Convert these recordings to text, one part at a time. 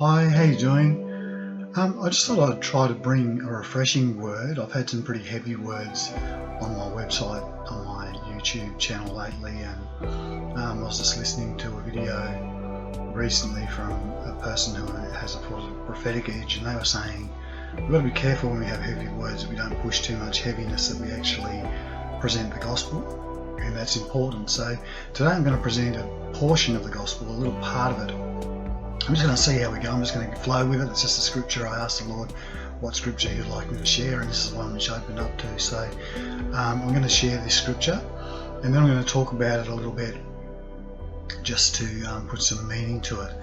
Hi, how you doing? I just thought I'd try to bring a refreshing word. I've had some pretty heavy words on my website, on my YouTube channel lately, and I was just listening to a video recently from a person who has a prophetic edge, and they were saying we've got to be careful when we have heavy words that we don't push too much heaviness, that we actually present the gospel, and that's important. So today I'm going to present a portion of the gospel, a little part of it. I'm just going to see how we go. I'm just going to flow with it. It's just a scripture. I asked the Lord what scripture He'd like me to share, and this is one which I opened up to. So I'm going to share this scripture, and then I'm going to talk about it a little bit, just to put some meaning to it.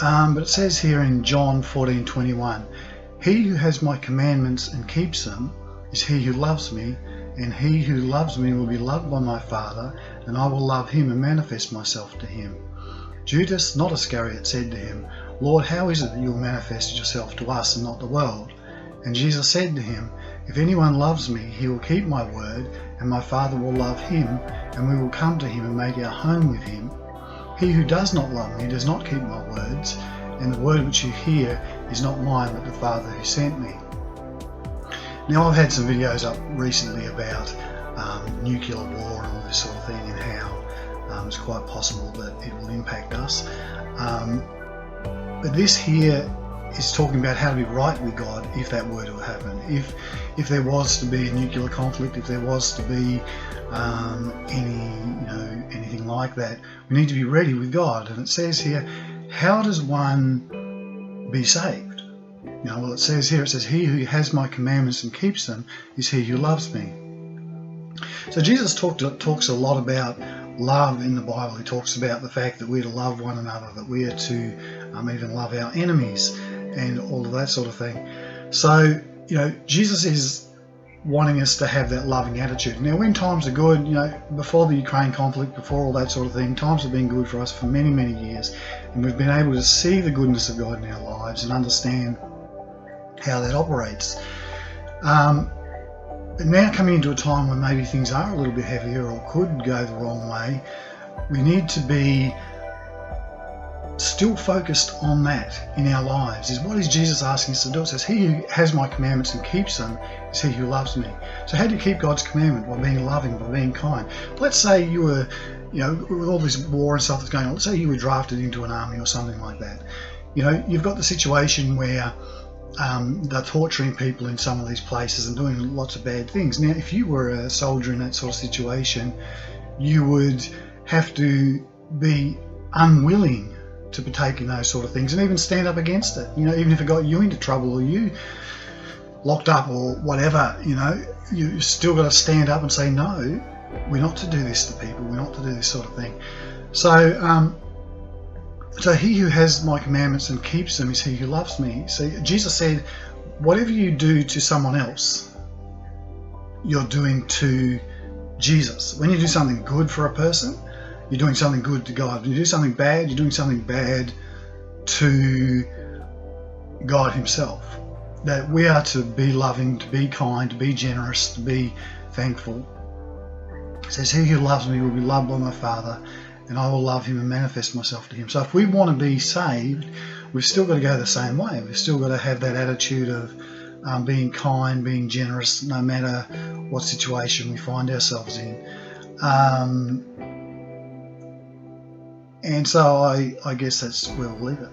But it says here in John 14:21, "He who has my commandments and keeps them is he who loves me, and he who loves me will be loved by my Father, and I will love him and manifest myself to him." Judas, not Iscariot, said to him, "Lord, how is it that you will manifest yourself to us and not the world?" And Jesus said to him, "If anyone loves me, he will keep my word, and my Father will love him, and we will come to him and make our home with him. He who does not love me does not keep my words, and the word which you hear is not mine, but the Father who sent me." Now, I've had some videos up recently about nuclear war and all this sort of thing, and how it's quite possible that it will impact us. But this here is talking about how to be right with God if that were to happen. If there was to be a nuclear conflict, if there was to be anything like that, we need to be ready with God. And it says here, how does one be saved? Well, it says here, "He who has my commandments and keeps them is he who loves me." So Jesus talks a lot about love in the Bible. He talks about the fact that we're to love one another, that we are to even love our enemies, and all of that sort of thing. So, Jesus is wanting us to have that loving attitude. Now, when times are good, before the Ukraine conflict, before all that sort of thing, times have been good for us for many, many years, and we've been able to see the goodness of God in our lives and understand how that operates. But now, coming into a time when maybe things are a little bit heavier or could go the wrong way, we need to be still focused on that in our lives. Is what is Jesus asking us to do? It says, "He who has my commandments and keeps them is he who loves me." So how do you keep God's commandment? By being loving, by being kind. Let's say you were, with all this war and stuff that's going on, let's say you were drafted into an army or something like that. You've got the situation where they're torturing people in some of these places and doing lots of bad things. Now, if you were a soldier in that sort of situation, you would have to be unwilling to partake in those sort of things and even stand up against it. Even if it got you into trouble or you locked up or whatever, you still got to stand up and say, "No, we're not to do this to people. We're not to do this sort of thing." So he who has my commandments and keeps them is he who loves me. See, Jesus said, whatever you do to someone else, you're doing to Jesus. When you do something good for a person, you're doing something good to God. When you do something bad, you're doing something bad to God himself. That we are to be loving, to be kind, to be generous, to be thankful. It says, "He who loves me will be loved by my Father, and I will love him and manifest myself to him." So if we want to be saved, we've still got to go the same way. We've still got to have that attitude of being kind, being generous, no matter what situation we find ourselves in. And so I guess that's where we'll leave it.